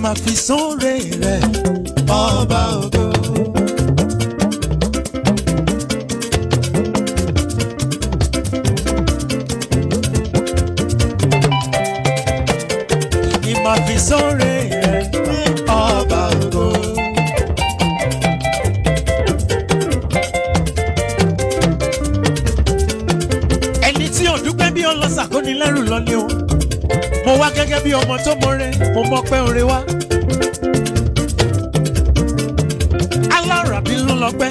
máa fi sóore rẹ̀ ọba ògo. Máa fi sóore rẹ̀ ọba ògo. Ẹni tí ò dúpẹ́ bí ọlọ́sà kò ní lẹ́rù lọ ni o. Mo wá gẹ́gẹ́ bí ọmọ tó mọ̀re, mo mọ̀ pé oore wá. Alára bí ló lọ pẹ́.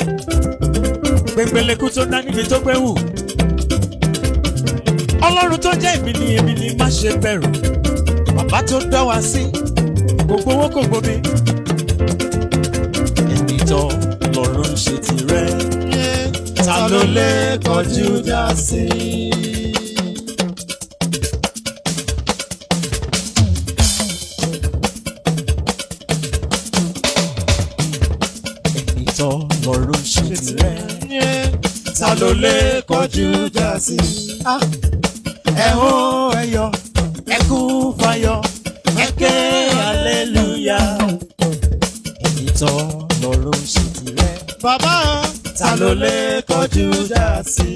Gbẹ̀ngbẹ̀lẹ̀kú tó dá níbi tó gbé wù. Ọlọ́run tó jẹ́ èmi ni má ṣe bẹ̀rù. Bàbá tó dá wa sí, gbogbo owó kò gbomi. Ẹni tó lọ́run ṣe tirẹ̀, ta ló lè kọjú dá sí? Ẹni tó lọ́run ṣe tirẹ̀, ta ló lè kọjú dá sí? Ẹ hó ẹ yọ̀. Ẹkún fayọ̀, ẹkẹ́ aleluya. Ẹni tó lọ́run ṣe tirẹ̀. Bàbá ta ló lè kọjú dá sí?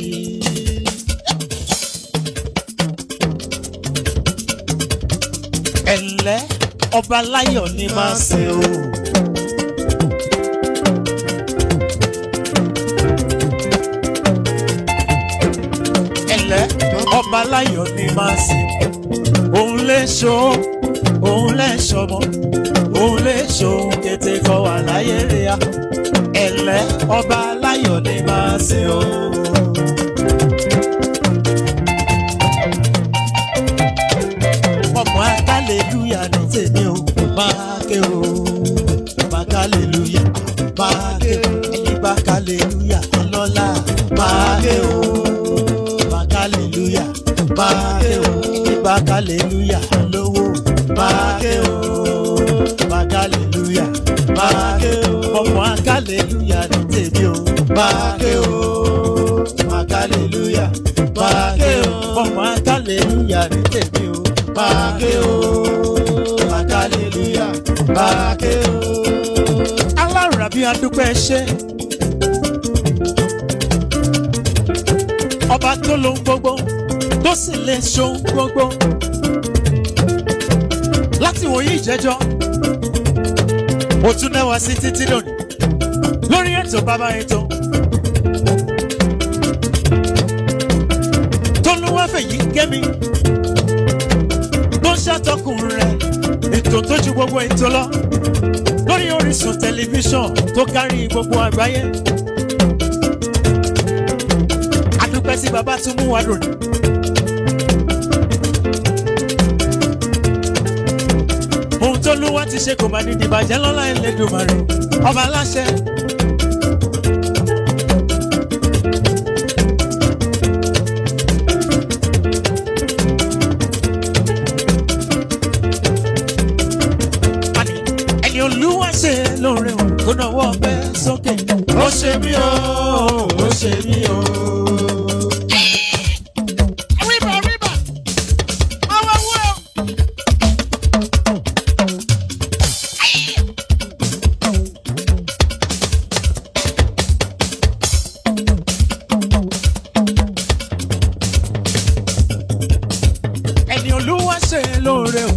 Ẹ̀lẹ́ ọba láyọ̀ ni máa ṣe o. Ẹ̀lẹ́ ọba láyọ̀ ni máa ṣe. Òun lè ṣó, òun lè ṣọmọ, òun lè ṣó kété kọ́ wà láyé rẹ̀ ya. Ẹ̀lẹ́ ọba láyọ̀ ni máa ṣe o. Ọmọ akálẹ̀lúyà ní tèmi o, máa ké o. Ọmọ akálẹ̀lúyà, máa ké o. Ẹni bá kálẹ̀lúyà ọlọ́lá, máa ké o. Ọmọ akálẹ̀lúyà, máa ké o. Hallelujah, lówó máké o, hallelujah, máké o, ọmọ hallelujah ní tèmi o, máké o, hallelujah, máké o, ọmọ hallelujah ní tèmi o, máké o, hallelujah, máké o. Alára bí adúpẹ́ ṣe, ọba tó lóhun gbogbo. Tó sì lè ṣohun gbogbo. Láti wòye ìjẹ́jọ́, ó tún náà wá sí títí lónìí. Lórí ètò bàbá ètò. Tolúwafẹ́yì Kẹ́mi. Tó ṣàtọkùn rẹ̀, ètò tó ju gbogbo ètò lọ. Lórí Orísun tẹlifíṣàn tó kárí gbogbo àgbáyé. Adúpẹ́ sí bàbá tún mú wa lónìí. Tolúwa ti ṣe kò máa ní ìdìbàjẹ́ lọ́lá Ẹlẹ́dùmarè ọba aláṣẹ. Ẹni Olúwa ṣe lóore o kó náwó ọpẹ́ sókè. Ó ṣe mí o, ó ṣe mí o.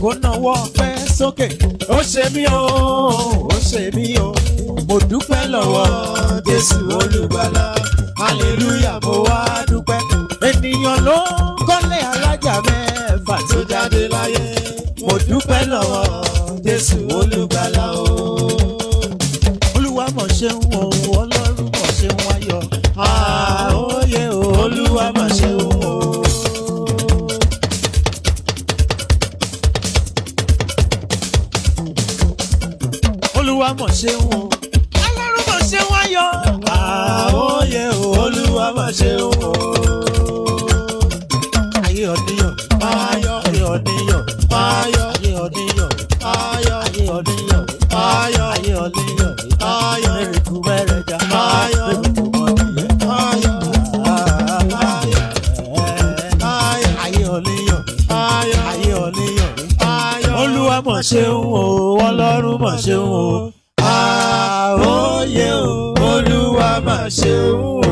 Kó náwó ọpẹ́ sókè. Ó ṣe mí o, ó ṣe mí o. Mo dúpẹ́ lọ́wọ́ Jésù olùgbàlà. Hallelujah, mo wá dúpẹ́. Ènìyàn ló kọ́lé alájà mẹ́fà tó jáde láyé. Mo dúpẹ́ lọ́wọ́ Jésù olùgbàlà o. Olúwa mọ̀ ṣeun o, Ọlọ́run mọ̀ ṣeun ayọ̀. Àóyè o, Olúwa mọ̀ ṣeun o. Olúwa mọ̀ ṣeun o, Ọlọ́run mọ̀ ṣeun ayọ̀. Àóyè o, Olúwa mọ̀ ṣeun o. Ayé ọdíyàn, ayọ̀, ayé ọdíyàn, ayọ̀, ayé ọdíyàn, ayọ̀, ayé ọdíyàn, ayọ̀, ayé ọdíyàn, ayọ̀, mẹ́rìnkù mẹ́rẹ̀ẹ́jà, ayọ̀, mẹ́rìnkù mọ́nìyàn, ayọ̀, ayé ọdíyàn, ayọ̀, ayé ọdíyàn, ayọ̀. Olúwa mọ̀ mà ṣeun o, Ọlọ́run mà ṣeun o. Àóyè o, Olúwa mà ṣeun o.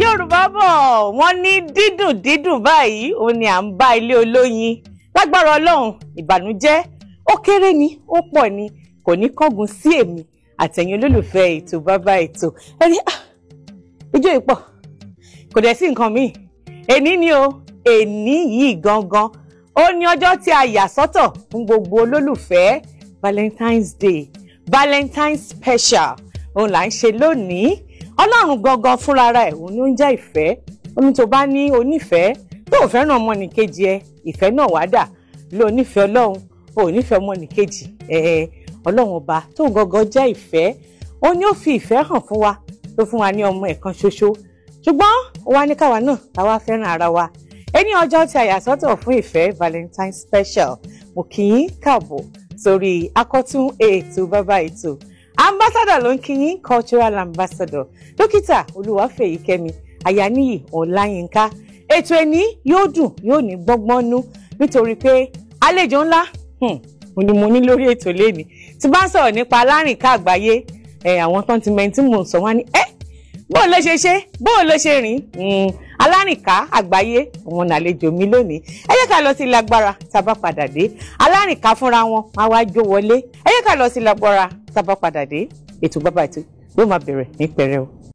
Yorùbá bọ̀ wọ́n ní dídùn dídùn báyìí òun ni à ń bá ilé olóyin. Lágbára Ọlọ́run, ìbànújẹ́ ó kéré ni ó pọ̀ ni kò ní kángun sí èmi àtẹ̀yin olólùfẹ́ ètò bàbá ètò. Ẹni ijó ìpọ̀ kò dẹ̀ sí nǹkan míì. Èní ni o, èní yìí gangan ó ní ọjọ́ tí a yà sọ́tọ̀ fún gbogbo olólùfẹ́. Valentine's Day, Valentine's special òun là ń ṣe lónìí. Ọlọ́run gangan fúnra ẹ̀ òun ló ń jẹ́ ìfẹ́. Ó ní tó bá ní onífẹ̀ẹ́ tó ò fẹ́ràn ọmọnìkejì ẹ, ìfẹ́ náà wá dà ló onífẹ̀ẹ́ Ọlọ́run ò nífẹ̀ẹ́ ọmọnìkejì. Ọlọ́run ọba tó gangan jẹ́ ìfẹ́, ó ní ó fi ìfẹ́ hàn fún wa, tó fún wa ní ọmọ ẹ̀kan ṣoṣo. Ṣùgbọ́n ó wá ní káwa náà táwa fẹ́ràn ara wa. Ẹni ọjọ́ tí a yà sọ́tọ̀ fún ìfẹ́ Valentine special, mo kí yín káàbọ̀ sórí akọ́tún ètò bàbá ètò. Ambassador ló ń kí yín, cultural ambassador dókítà Olúwafẹ́yìkẹ́mi Àyàníyì Ọláyínká. Ètò ẹni yóò dùn yóò ní gbọ́ngbọ́nú nítorí pé àlejò ńlá ni mo ní lórí ètò lẹ́ni. Tí bá ń sọ̀rọ̀ nípa alárìnká àgbáyé, àwọn tán ti mẹ́ni tí mò ń sọ wá ní bó ló ṣe bó ló ṣe rìn. Alárìnká àgbáyé òun nàlejò mi lónìí. Ẹ jẹ́ ká lọ sí ilé agbára tá a bá padà dé. Alárìnká fúnra wọn máa wá jó wọlé. Ẹ jẹ́ ká lọ sí ilé agbára tá a bá padà dé. Ètò bàbá ètò yóò máa bẹ̀rẹ̀ ní pẹrẹu.